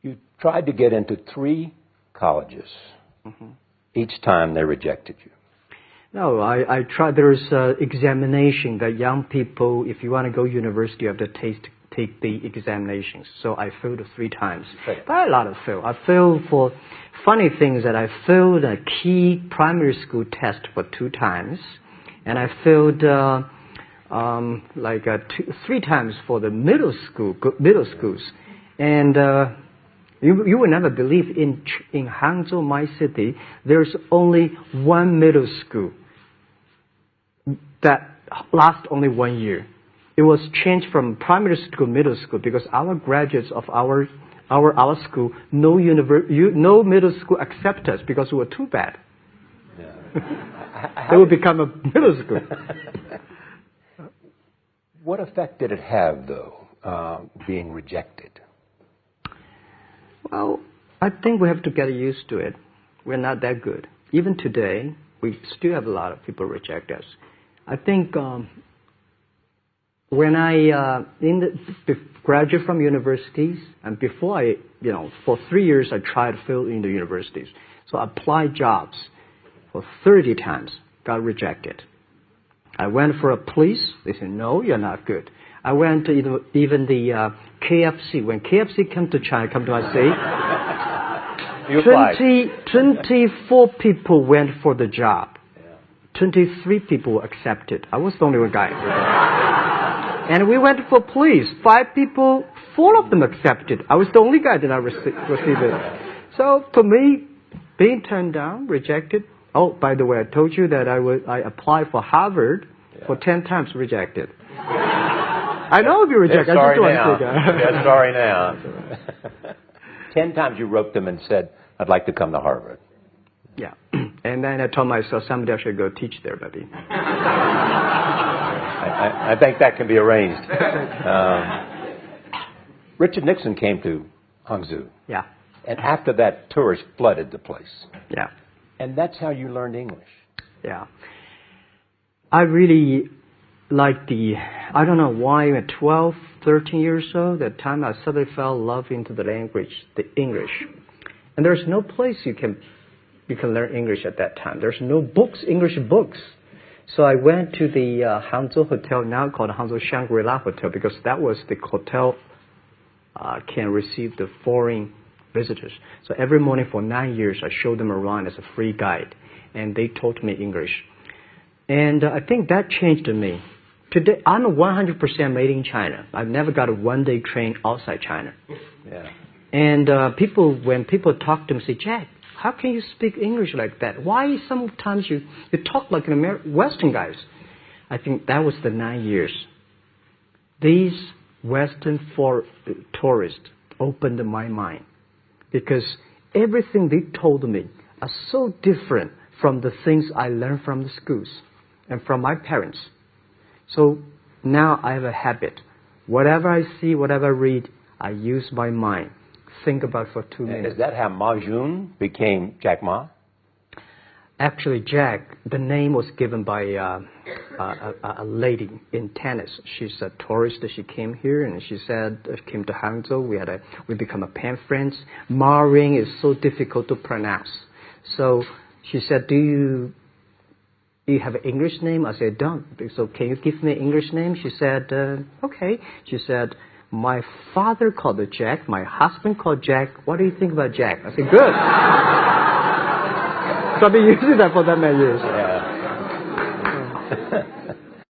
You tried to get into 3 colleges. Mm-hmm. Each time they rejected you. No, I tried. There's examination that young people, if you want to go university, you have to take the examinations. So I failed 3 times. Right. But a lot of fail. I failed for funny things that I failed a key primary school test for 2 times. And I failed 3 times for the middle schools. And you will never believe in Hangzhou, my city, there's only 1 middle school that lasts only 1 year. It was changed from primary school to middle school because our graduates of our school, no middle school accept us because we were too bad. Yeah. They would become a middle school. What effect did it have, though, being rejected? Well, I think we have to get used to it. We're not that good. Even today, we still have a lot of people reject us. I think when I graduate from universities, and before for 3 years I tried to fill in the universities. So I applied jobs for 30 times, got rejected. I went for a police. They said, no, you're not good. I went to even the KFC. When KFC came to China, come to our city, 24 people went for the job. 23 people were accepted. I was the only one guy. And we went for police. 5 people, 4 of them accepted. I was the only guy that I received it. So for me, being turned down, rejected. Oh, by the way, I told you that I applied for Harvard for 10 times, rejected. I know if you reject. They're sorry now. 10 times you wrote them and said, I'd like to come to Harvard. Yeah. And then I told myself someday I should go teach there, buddy. I think that can be arranged. Richard Nixon came to Hangzhou. Yeah. And after that, tourists flooded the place. Yeah. And that's how you learned English. Yeah. I really like I don't know why at 12, 13 years old, that time I suddenly fell in love into the language, the English. And there's no place you can learn English at that time. There's no books, English books. So I went to the Hangzhou Hotel, now called Hangzhou Shangri-La Hotel, because that was the hotel can receive the foreign visitors. So every morning for 9 years, I showed them around as a free guide, and they taught me English. And I think that changed me. Today, I'm 100% made in China. I've never got a one-day train outside China. Yeah. And when people talk to me, say, Jack, how can you speak English like that? Why sometimes you talk like an Western guys? I think that was the 9 years. These Western tourists opened my mind because everything they told me are so different from the things I learned from the schools and from my parents. So now I have a habit. Whatever I see, whatever I read, I use my mind. Think about for 2 minutes. Is that how Ma Jun became Jack Ma? Actually, Jack, the name was given by a lady in tennis. She's a tourist. She came here and she said, came to Hangzhou. We become a pen friends. Ma Ring is so difficult to pronounce. So she said, do you have an English name? I said, don't. So can you give me an English name? She said, okay. She said, my father called it Jack. My husband called Jack. What do you think about Jack? I said, good. So I've been using that for that many years.